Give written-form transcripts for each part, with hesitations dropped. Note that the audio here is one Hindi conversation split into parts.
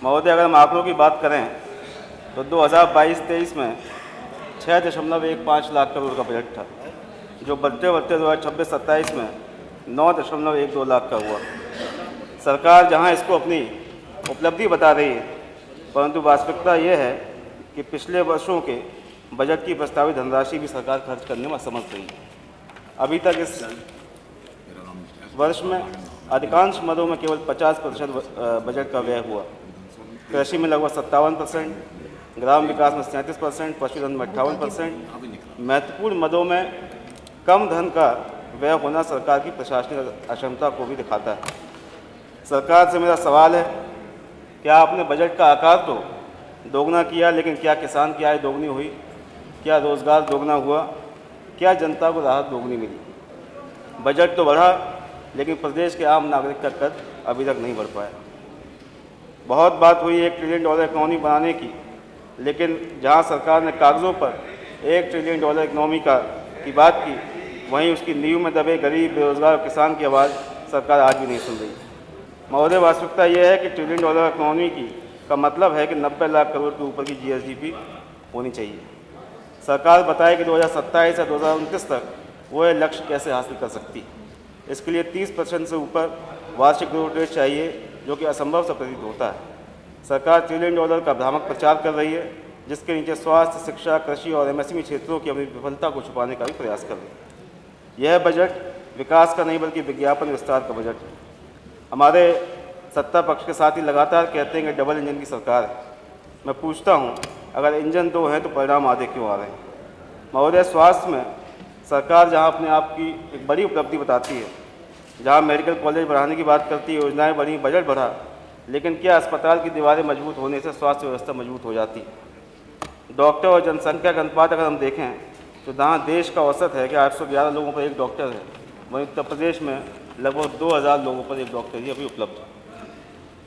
महोदय, अगर हम आंकड़ों की बात करें तो 2022-23 में 6.15 लाख करोड़ का बजट था, जो बढ़ते बढ़ते 2026-27 में 9.12 लाख का हुआ। सरकार जहां इसको अपनी उपलब्धि बता रही है, परंतु वास्तविकता ये है कि पिछले वर्षों के बजट की प्रस्तावित धनराशि भी सरकार खर्च करने में असमर्थ रही है। अभी तक इस वर्ष में अधिकांश मदों में केवल 50% बजट का व्यय हुआ। कृषि में लगभग 57%, ग्राम विकास में 37%, पशुधन में 58%। महत्वपूर्ण मदों में कम धन का व्यय होना सरकार की प्रशासनिक अक्षमता को भी दिखाता है। सरकार से मेरा सवाल है, क्या आपने बजट का आकार तो दोगुना किया, लेकिन क्या किसान की आय दोगुनी हुई? क्या रोजगार दोगुना हुआ? क्या जनता को राहत दोगुनी मिली? बजट तो बढ़ा, लेकिन प्रदेश के आम नागरिक का कद अभी तक नहीं बढ़ पाया। बहुत बात हुई $1 ट्रिलियन इकनॉमी बनाने की, लेकिन जहां सरकार ने कागज़ों पर $1 ट्रिलियन इकनॉमी की बात की, वहीं उसकी नींव में दबे गरीब, बेरोजगार और किसान की आवाज़ सरकार आज भी नहीं सुन रही। महोदय, वास्तविकता यह है कि $1 ट्रिलियन इकनॉमी का मतलब है कि 90 लाख करोड़ के ऊपर की GSDP होनी चाहिए। सरकार बताए कि 2027 या 2029 तक वो ये लक्ष्य कैसे हासिल कर सकती है। इसके लिए 30% से ऊपर वार्षिक ग्रोथ रेट चाहिए, जो कि असंभव सा प्रतीत होता है। सरकार $1 ट्रिलियन का भ्रामक प्रचार कर रही है, जिसके नीचे स्वास्थ्य, शिक्षा, कृषि और MSME क्षेत्रों की अपनी विफलता को छुपाने का भी प्रयास कर रही है। यह बजट विकास का नहीं बल्कि विज्ञापन विस्तार का बजट है। हमारे सत्ता पक्ष के साथ ही लगातार कहते हैं कि डबल इंजन की सरकार है। मैं पूछता हूं, अगर इंजन दो हैं तो परिणाम आधे क्यों आ रहे हैं? महोदय, स्वास्थ्य में सरकार जहां अपने आप की एक बड़ी उपलब्धि बताती है, जहां मेडिकल कॉलेज बढ़ाने की बात करती है, योजनाएं बढ़ी, बजट बढ़ा, लेकिन क्या अस्पताल की दीवारें मजबूत होने से स्वास्थ्य व्यवस्था मजबूत हो जाती है? डॉक्टर और जनसंख्या का अनुपात अगर हम देखें तो जहाँ देश का औसत है कि 811 लोगों पर एक डॉक्टर है, वहीं उत्तर प्रदेश में लगभग 2000 लोगों पर एक डॉक्टर ही अभी उपलब्ध है।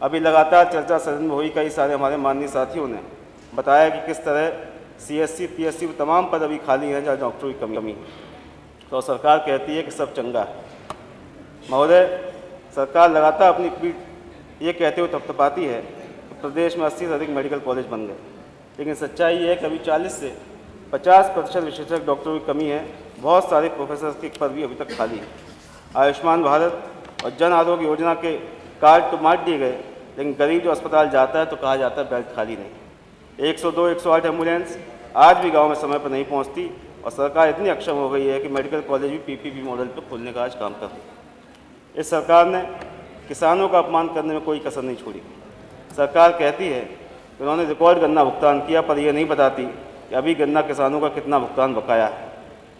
अभी लगातार चर्चा सदन में हुई, कई सारे हमारे माननीय साथियों ने बताया कि किस तरह CSC, PSC तमाम पद अभी खाली हैं जहाँ डॉक्टरों की कमी है, तो सरकार कहती है कि सब चंगा है। महोदय, सरकार लगातार अपनी पीठ ये कहते हुए थपथपाती है कि प्रदेश में 80 से अधिक मेडिकल कॉलेज बन गए, लेकिन सच्चाई ये है कि अभी 40 से 50% विशेषज्ञ डॉक्टरों की कमी है। बहुत सारे प्रोफेसर के पद भी अभी तक खाली हैं। आयुष्मान भारत और जन आरोग्य योजना के कार्ड तो बांट दिए गए, लेकिन गरीब जो अस्पताल जाता है तो कहा जाता है बेड खाली नहीं। 102, 108 एम्बुलेंस आज भी गाँव में समय पर नहीं पहुँचती, और सरकार इतनी अक्षम हो गई है कि मेडिकल कॉलेज भी PPP मॉडल पर खोलने का आज काम कर रही है। इस सरकार ने किसानों का अपमान करने में कोई कसर नहीं छोड़ी। सरकार कहती है कि उन्होंने रिकॉर्ड गन्ना भुगतान किया, पर यह नहीं बताती कि अभी गन्ना किसानों का कितना भुगतान बकाया है।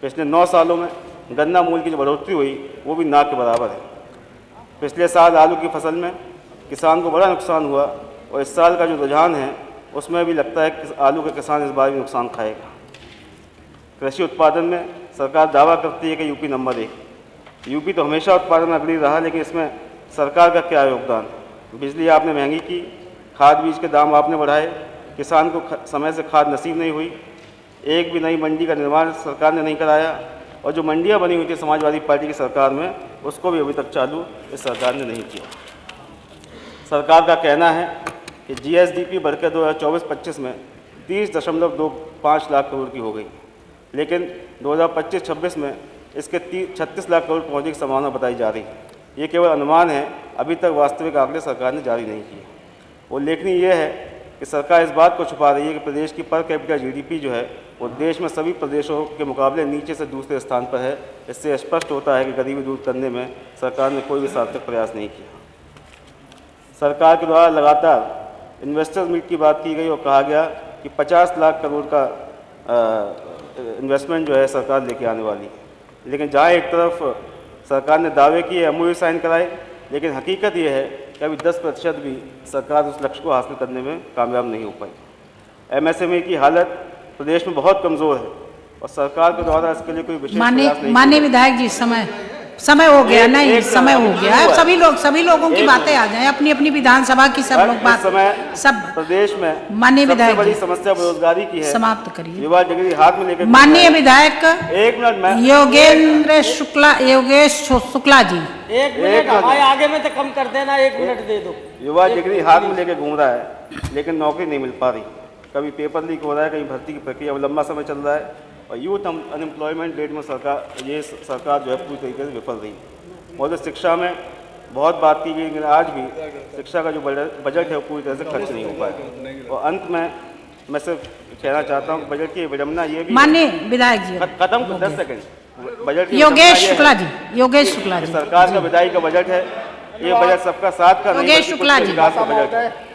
पिछले 9 सालों में गन्ना मूल्य की जो बढ़ोतरी हुई वो भी ना के बराबर है। पिछले साल आलू की फसल में किसान को बड़ा नुकसान हुआ, और इस साल का जो रुझान है उसमें भी लगता है कि आलू के किसान इस बार भी नुकसान खाएगा। कृषि उत्पादन में सरकार दावा करती है कि यूपी नंबर 1। यूपी तो हमेशा उत्पादन में अग्रणी रहा, लेकिन इसमें सरकार का क्या योगदान? बिजली आपने महंगी की, खाद बीज के दाम आपने बढ़ाए, किसान को समय से खाद नसीब नहीं हुई, एक भी नई मंडी का निर्माण सरकार ने नहीं कराया, और जो मंडियां बनी हुई थी समाजवादी पार्टी की सरकार में, उसको भी अभी तक चालू इस सरकार ने नहीं किया। सरकार का कहना है कि GSDP बढ़कर 2024-25 में 30.25 लाख करोड़ की हो गई, लेकिन 2025-26 में इसके 36 लाख करोड़ पहुँचने की संभावना बताई जा रही है। ये केवल अनुमान है, अभी तक वास्तविक आंकड़े सरकार ने जारी नहीं किए। उल्लेखनीय यह है कि सरकार इस बात को छुपा रही है कि प्रदेश की पर कैपिटा GDP जो है वो देश में सभी प्रदेशों के मुकाबले नीचे से दूसरे स्थान पर है। इससे स्पष्ट होता है कि गरीबी दूर करने में सरकार ने कोई भी सार्थक प्रयास नहीं किया। सरकार के द्वारा लगातार इन्वेस्टर्स मीट की बात की गई और कहा गया कि 50 लाख करोड़ का इन्वेस्टमेंट जो है सरकार लेके आने वाली है, लेकिन जहाँ एक तरफ सरकार ने दावे किए, MOU साइन कराए, लेकिन हकीकत ये है कि अभी 10% भी सरकार उस लक्ष्य को हासिल करने में कामयाब नहीं हो पाई। MSME की हालत प्रदेश में बहुत कमज़ोर है, और सरकार के द्वारा इसके लिए कोई विशेष प्रयास नहीं। माननीय विधायक जी, समय हो गया। नहीं, समय हो गया है। सभी लोगों की बातें आ जाएं, अपनी अपनी विधानसभा की सब लोग बात। सब प्रदेश में माननीय विधायक बड़ी समस्या बेरोजगारी की है। समाप्त करिए। युवा डिग्री हाथ में लेकर माननीय विधायक 1 मिनट में योगेश शुक्ला जी, 1 मिनट हमारे आगे में तो कम कर देना, 1 मिनट दे दो। युवा डिग्री हाथ में लेके घूम रहा है, लेकिन नौकरी नहीं मिल पा रही। कभी पेपर लीक हो रहा है, कहीं भर्ती की प्रक्रिया में लंबा समय चल रहा है और यूथ अनएम्प्लॉयमेंट रेट में सरकार जो है पूरी तरीके से विफल रही। मौजूदा शिक्षा में बहुत बात की गई, लेकिन आज भी शिक्षा का जो बजट है वो पूरी तरह से खर्च नहीं हो पाया। और अंत में मैं सिर्फ कहना चाहता हूँ कि बजट की विडम्बना ये भी माननीय विधायक जी खत्म 10 सेकंड बजट की योगेश विडम्बना ये शुक्ला है जी, योगेश शुक्ला कि जी, सरकार का विधायी का बजट है, ये बजट सबका साथ का नहीं योगेश बल्कि शुक्ला कुछ जी। विकास का बजट है।